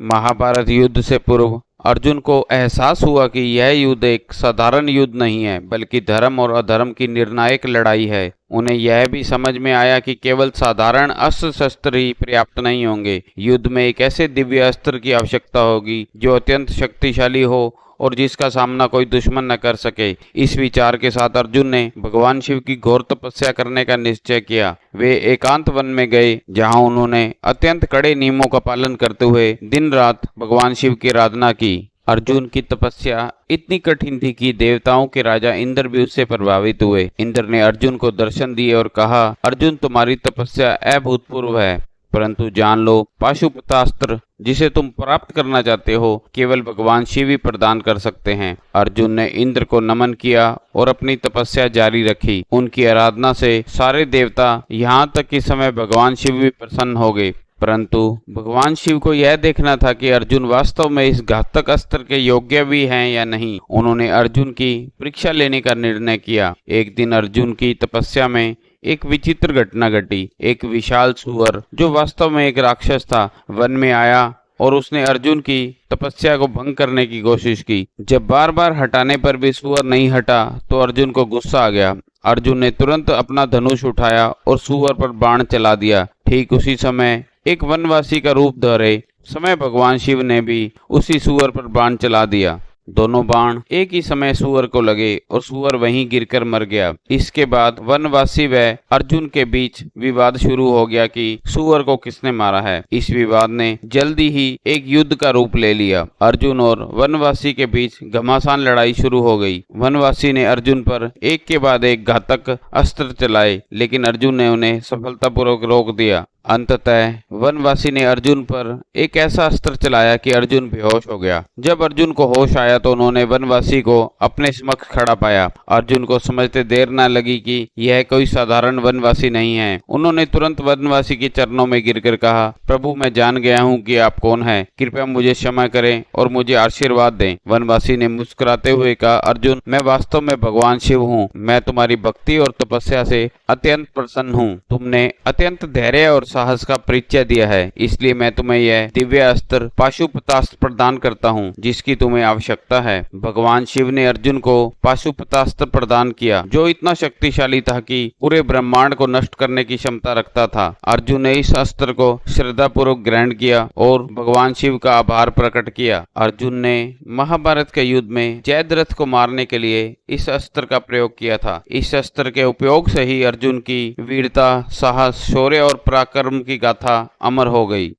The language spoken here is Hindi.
महाभारत युद्ध से पूर्व अर्जुन को एहसास हुआ कि यह युद्ध एक साधारण युद्ध नहीं है, बल्कि धर्म और अधर्म की निर्णायक लड़ाई है। उन्हें यह भी समझ में आया कि केवल साधारण अस्त्र शस्त्र ही पर्याप्त नहीं होंगे। युद्ध में एक ऐसे दिव्य अस्त्र की आवश्यकता होगी जो अत्यंत शक्तिशाली हो और जिसका सामना कोई दुश्मन न कर सके। इस विचार के साथ अर्जुन ने भगवान शिव की घोर तपस्या करने का निश्चय किया। वे एकांत वन में गए, जहां उन्होंने अत्यंत कड़े नियमों का पालन करते हुए दिन रात भगवान शिव की आराधना की। अर्जुन की तपस्या इतनी कठिन थी कि देवताओं के राजा इंद्र भी उससे प्रभावित हुए। इंद्र ने अर्जुन को दर्शन दिए और कहा, अर्जुन, तुम्हारी तपस्या अभूतपूर्व है, परंतु जान लो, पाशुपतास्त्र जिसे तुम प्राप्त करना चाहते हो केवल भगवान शिव ही प्रदान कर सकते हैं। अर्जुन ने इंद्र को नमन किया और अपनी तपस्या जारी रखी। उनकी आराधना से सारे देवता, यहाँ तक कि समय भगवान शिव भी प्रसन्न हो गए। परंतु भगवान शिव को यह देखना था कि अर्जुन वास्तव में इस घातक अस्त्र के योग्य भी हैं या नहीं। उन्होंने अर्जुन की परीक्षा लेने का निर्णय किया। एक दिन अर्जुन की तपस्या में एक विचित्र घटना घटी। एक विशाल सुअर, जो वास्तव में एक राक्षस था, वन में आया और उसने अर्जुन की तपस्या को भंग करने की कोशिश की। जब बार बार हटाने पर भी सुअर नहीं हटा तो अर्जुन को गुस्सा आ गया। अर्जुन ने तुरंत अपना धनुष उठाया और सुअर पर बाण चला दिया। ठीक उसी समय एक वनवासी का रूप धरे समय भगवान शिव ने भी उसी सुअर पर बाण चला दिया। दोनों बाण एक ही समय सुअर को लगे और सुअर वहीं गिरकर मर गया। इसके बाद वनवासी व अर्जुन के बीच विवाद शुरू हो गया कि सुअर को किसने मारा है। इस विवाद ने जल्दी ही एक युद्ध का रूप ले लिया। अर्जुन और वनवासी के बीच घमासान लड़ाई शुरू हो गई। वनवासी ने अर्जुन पर एक के बाद एक घातक अस्त्र चलाए, लेकिन अर्जुन ने उन्हें सफलतापूर्वक रोक दिया। अंततः वनवासी ने अर्जुन पर एक ऐसा अस्त्र चलाया कि अर्जुन बेहोश हो गया। जब अर्जुन को होश आया तो उन्होंने वनवासी को अपने समक्ष खड़ा पाया। अर्जुन को समझते देर न लगी कि यह कोई साधारण वनवासी नहीं है। उन्होंने तुरंत वनवासी के चरणों में गिरकर कहा, प्रभु, मैं जान गया हूँ कि आप कौन हैं। कृपया मुझे क्षमा करें और मुझे आशीर्वाद दें। वनवासी ने मुस्कुराते हुए कहा, अर्जुन, मैं वास्तव में भगवान शिव हूँ। मैं तुम्हारी भक्ति और तपस्या से अत्यंत प्रसन्न हूँ। तुमने अत्यंत धैर्य और साहस का परिचय दिया है, इसलिए मैं तुम्हें यह दिव्य अस्त्र पाशुपतास्त्र प्रदान करता हूँ, जिसकी तुम्हें आवश्यकता है। भगवान शिव ने अर्जुन को पाशुपतास्त्र प्रदान किया, जो इतना शक्तिशाली था कि पूरे ब्रह्मांड को नष्ट करने की क्षमता रखता था। अर्जुन ने इस अस्त्र को श्रद्धापूर्वक ग्रहण किया और भगवान शिव का आभार प्रकट किया। अर्जुन ने महाभारत के युद्ध में जयद्रथ को मारने के लिए इस अस्त्र का प्रयोग किया था। इस अस्त्र के उपयोग से ही अर्जुन की वीरता, साहस, शौर्य और पराक्रम की गाथा अमर हो गई।